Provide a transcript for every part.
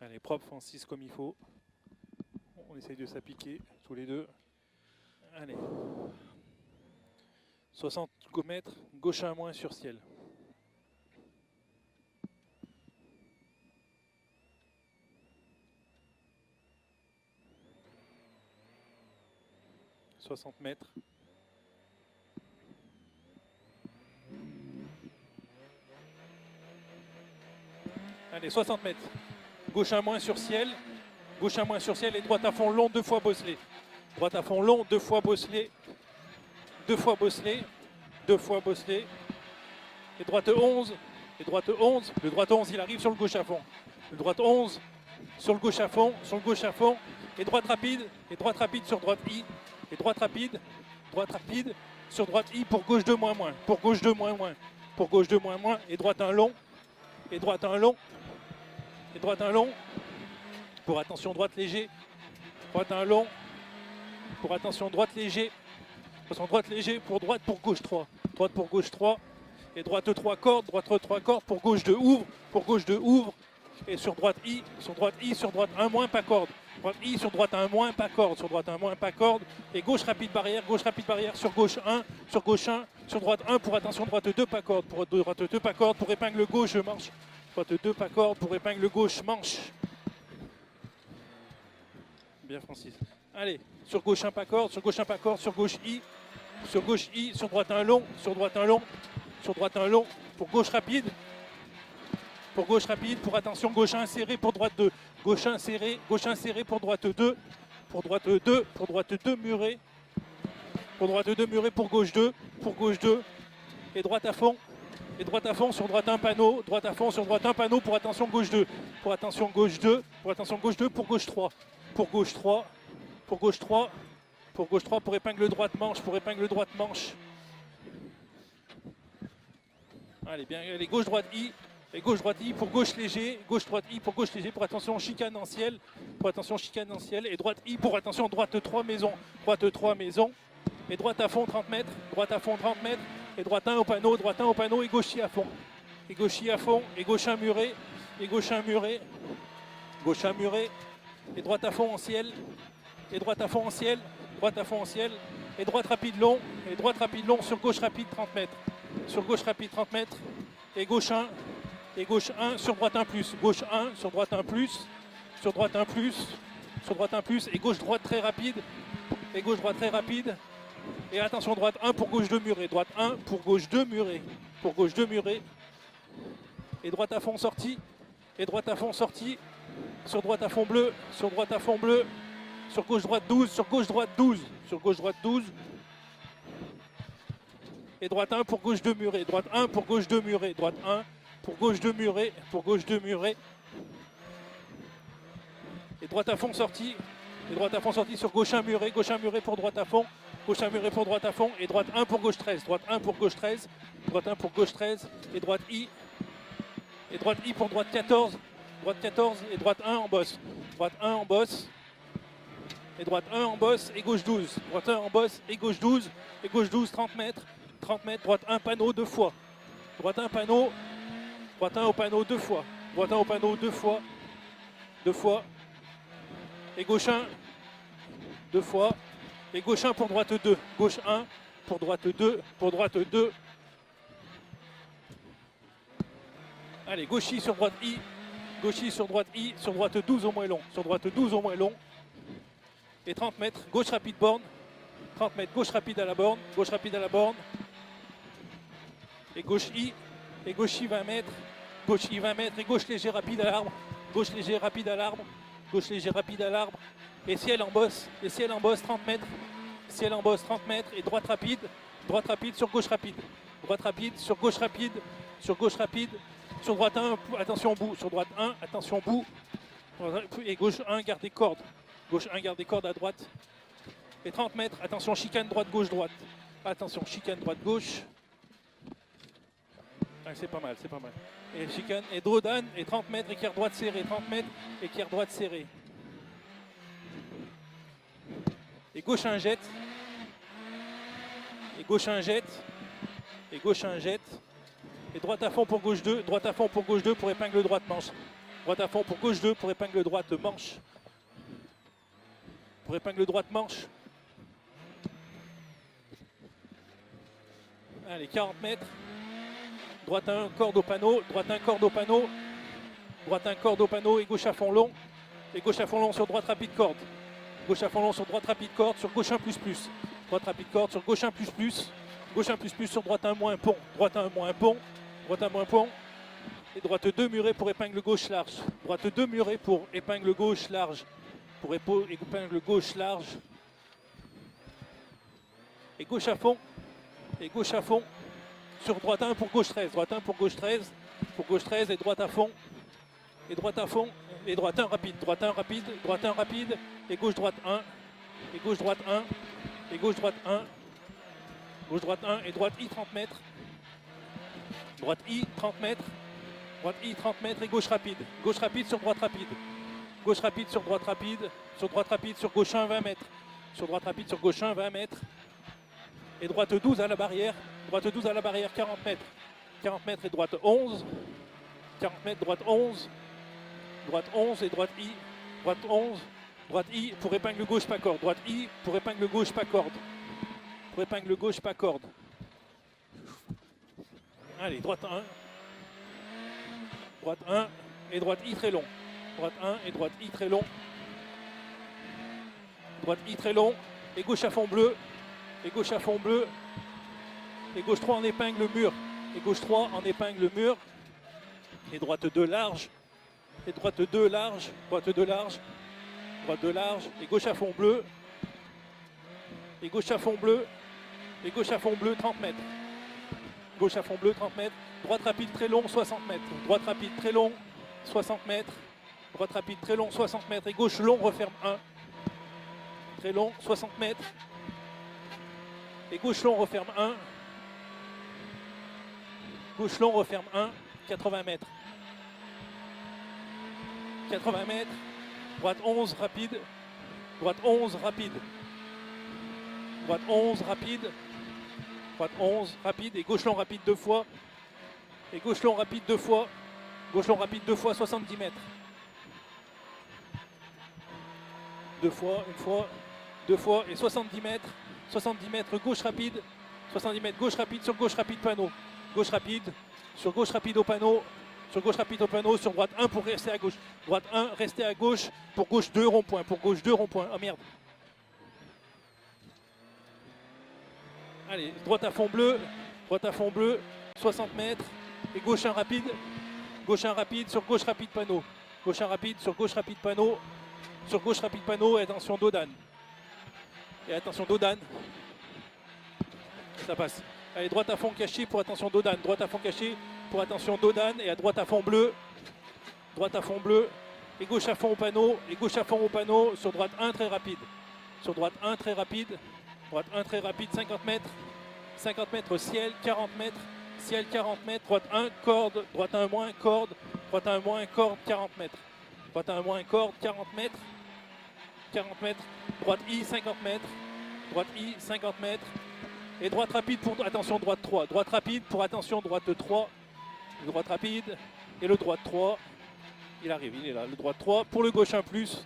Allez, propre, Francis, comme il faut. On essaye de s'appliquer tous les deux. Allez. 60 mètres, gauche à moins sur ciel. « 60 mètres. Allez, 60 mètres. Gauche à moins sur ciel. Gauche à moins sur ciel et droite à fond long, 2 fois bosselé. Droite à fond long, 2 fois bosselé. 2 fois bosselé. 2 fois bosselé. Et droite 11. Et droite 11. Le droite 11, il arrive sur le gauche à fond. Le droite 11 sur le gauche à fond. Sur le gauche à fond. Et droite rapide. Et droite rapide sur droite I. Et droite rapide. Droite rapide sur droite I pour gauche 2 moins moins. Pour gauche 2 moins moins. Pour gauche 2 moins moins. Et droite 1 long. Et droite 1 long. Et droite 1 long. Pour attention droite léger. Droite 1 long. Pour attention droite léger. Attention droite léger pour droite pour gauche 3. Droite pour gauche 3. Et droite 3 cordes. Droite 3 cordes pour gauche 2 ouvre. Pour gauche 2 ouvre. Et sur droite I. Sur droite I. Sur droite 1 moins pas corde. Droite I sur droite 1 moins pas corde. Sur droite 1 moins pas corde. Et gauche rapide barrière. Gauche rapide barrière sur gauche 1. Sur gauche 1. Sur droite 1 pour attention droite 2 pas corde. Pour droite 2 pas corde. Pour épingle gauche manche. Droite 2 pas corde. Pour épingle gauche manche. Bien Francis. Allez, sur gauche 1 pas corde, sur gauche 1 pas corde, sur gauche I, sur droite 1 long, sur droite 1 long, sur droite 1 long, pour gauche rapide, pour attention gauche 1 serré, pour droite 2, gauche 1 serré pour droite 2, pour droite 2, pour droite 2 muré, pour droite 2 muré, pour gauche 2, et droite à fond sur droite 1 panneau, droite à fond sur droite 1 panneau, pour attention gauche 2, pour attention gauche 2, pour attention gauche 2, pour gauche 3. Pour gauche 3, pour gauche 3, pour gauche 3, pour épingle droite manche, pour épingle droite manche. Allez, bien, allez, gauche droite I, et gauche droite I, pour gauche léger, gauche droite I, pour gauche léger, pour attention chicane en ciel, et droite I, pour attention droite 3 maison, et droite à fond 30 mètres, et droite 1 au panneau, et gauche I à fond, et gauche I à fond, et gauche 1 muré, gauche 1 muré, et droite à fond en ciel, et droite à fond en ciel, et droite rapide long, sur gauche rapide 30 mètres, et gauche 1, sur droite 1 plus, gauche 1, sur droite 1 plus, et gauche droite très rapide, et attention droite 1 pour gauche 2 muré, et droite à fond sortie, sur droite à fond bleu, sur gauche droite 12, et droite 1 pour gauche 2 muré, droite 1 pour gauche 2 muré, et droite à fond sortie, sur gauche 1 muré, pour droite à fond, et droite 1 pour gauche 13, droite 1 pour gauche 13, et droite I pour droite 14, et droite 1 en bosse, et droite 1 en bosse et gauche 12, droite 1 en bosse et gauche 12, 30 mètres, droite 1 panneau 2 fois, droite 1 au panneau 2 fois, et gauche 1 2 fois, et gauche 1 pour droite 2, gauche 1 pour droite 2, allez, gauche I sur droite I, sur droite 12 au moins long, et 30 mètres, gauche rapide borne, 30 mètres, gauche rapide à la borne, et gauche I 20 mètres, et gauche léger rapide à l'arbre, et ciel en bosse 30 mètres, et droite rapide sur gauche rapide, sur droite 1, attention bout, et gauche 1, garde des cordes, à droite, et 30 mètres, attention chicane droite-gauche, ah, c'est pas mal, et chicane, et Drodan, et 30 mètres, équerre droite serré, et gauche un jet, et droite à fond pour gauche 2, pour épingle droite manche, Droite à fond pour gauche 2, pour épingle droite manche. Pour épingle droite manche. Allez, 40 mètres. Droite 1, corde au panneau. Droite 1, corde au panneau. Droite 1, corde au panneau et gauche à fond long. Et gauche à fond long sur droite rapide corde. Gauche à fond long sur droite rapide corde, sur gauche 1 plus plus. Droite rapide corde sur gauche 1 plus plus. Gauche 1 plus plus sur droite 1 moins pont. Droite 1 moins pont. Droite 1 moins pont. Et droite 2 murée pour épingle gauche large. Droite 2 murée pour épingle gauche large. Pour épingle gauche large. Et gauche à fond. Et gauche à fond. Sur droite 1 pour gauche 13. Droite 1 pour gauche 13. Pour gauche 13 et droite à fond. Et droite à fond. Et droite 1 rapide. Droite 1 rapide. Droite 1 rapide. Et gauche droite 1. Et gauche droite 1. Et gauche droite 1. Gauche droite 1 et droite I 30 mètres. Droite I 30 mètres. Droite I 30 mètres et gauche rapide. Gauche rapide sur droite rapide. Gauche rapide sur droite rapide. Sur droite rapide sur gauche 1 20 mètres. Sur droite rapide sur gauche 1 20 mètres. Et droite 12 à la barrière. Droite 12 à la barrière 40 mètres. 40 mètres et droite 11. 40 mètres, droite 11. Droite 11 et droite I. Droite 11. Droite I pour épingle gauche pas corde. Droite I pour épingle gauche pas corde. Pour épingle gauche pas corde. Allez, droite 1. Droite 1 et droite I très long. Droite 1 et droite I très long. Droite I très long. Et gauche à fond bleu. Et gauche à fond bleu. Et gauche 3 en épingle mur. Et gauche 3 en épingle mur. Et droite 2 large. Et droite 2 large. Droite 2 large. Droite 2 large. Et gauche à fond bleu. Et gauche à fond bleu. Et gauche à fond bleu 30 mètres. Gauche à fond bleu 30 mètres. Droite rapide très long 60 mètres. Droite rapide très long 60 mètres. Droite rapide très long 60 mètres. Et gauche long referme 1. Très long 60 mètres. Et gauche long referme 1. Gauche long referme 1. 80 mètres. 80 mètres. Droite 11 rapide. Droite 11 rapide. Droite 11 rapide. Droite 11 rapide. Et gauche long rapide 2 fois. Et gauche long rapide 2 fois. Gauche long rapide 2 fois 70 mètres. 2 fois, une fois, 2 fois et 70 mètres. 70 mètres gauche rapide. 70 mètres gauche rapide sur gauche rapide panneau. Gauche rapide. Sur gauche rapide au panneau. Sur gauche rapide au panneau. Sur droite 1 pour rester à gauche. Droite 1, rester à gauche. Pour gauche 2 rond-point. Pour gauche 2 rond-point. Ah merde. Allez, droite à fond bleu. Droite à fond bleu. 60 mètres. Et gauche 1 rapide. Gauche 1 rapide sur gauche rapide panneau. Gauche 1 rapide sur gauche rapide panneau. Sur gauche rapide panneau. Et attention Dodane. Et attention Dodane. Ça passe. Allez, droite à fond caché pour attention Dodane. Droite à fond caché pour attention Dodane. Et à droite à fond bleu. Droite à fond bleu. Et gauche à fond au panneau. Et gauche à fond au panneau. Sur droite 1 très rapide. Sur droite 1 très rapide. Droite 1 très rapide 50 mètres. 50 mètres ciel 40 mètres. Ciel 40 mètres. Droite 1 corde. Droite 1 moins corde. Droite 1 moins corde 40 mètres. Droite 1 moins corde 40 mètres. 40 mètres. Droite I 50 mètres. Droite I 50 mètres. Et droite rapide pour attention droite 3. Droite rapide pour attention droite 3. Droite rapide. Et le droite 3. Il arrive, il est là. Le droite 3 pour le gauche 1 plus.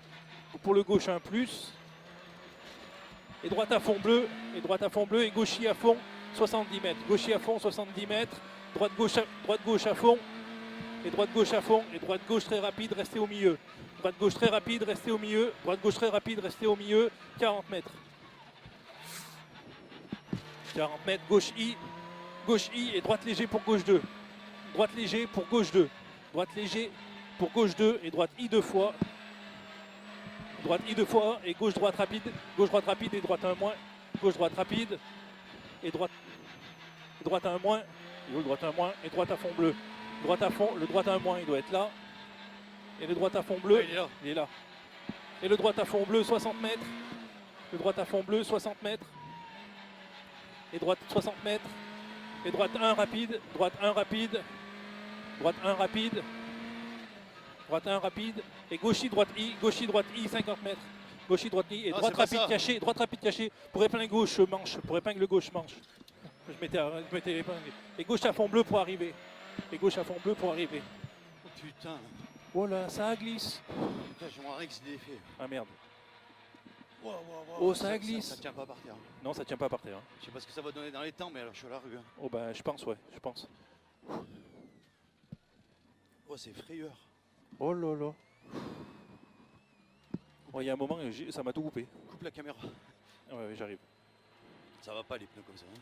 Pour le gauche 1 plus. Et droite à fond bleu. Et droite à fond bleu. Et gauche à fond 70 mètres. Gauche à fond 70 mètres. Droite gauche à fond. Et droite gauche à fond. Et droite gauche très rapide. Restez au milieu. Droite gauche très rapide. Restez au milieu. Droite gauche très rapide. Restez au milieu. 40 mètres. 40 mètres, gauche I et droite léger pour gauche 2. Droite léger pour gauche 2. Droite léger pour gauche 2 et droite I 2 fois. Droite I 2 fois et gauche droite rapide et droite 1 moins. Gauche droite rapide et droite 1 moins. Et droite 1 moins et droite à fond bleu. Droite à fond, le droite 1 moins il doit être là. Et le droite à fond bleu, il est là. Et le droite à fond bleu 60 mètres. Le droite à fond bleu 60 mètres. Et droite 60 mètres, et droite 1 rapide, droite 1 rapide, droite 1 rapide, droite 1 rapide, et gauche droite I 50 mètres, gauche droite I, et droite rapide cachée, pour épingle gauche manche, Je mettais l'épingle. Et gauche à fond bleu pour arriver, Oh putain. Oh là, ça glisse. Putain, j'aimerais que c'est des faits. Ah merde. Wow, wow, wow. Oh, ça glisse. Ça tient pas par terre. Non, ça tient pas par terre. Je sais pas ce que ça va donner dans les temps, mais alors je suis à la rue. Oh bah je pense, ouais, je pense. Oh, c'est frayeur. Oh là là. Oh, il y a un moment, ça m'a tout coupé. Coupe la caméra. Ouais, j'arrive. Ça va pas les pneus comme ça. Hein.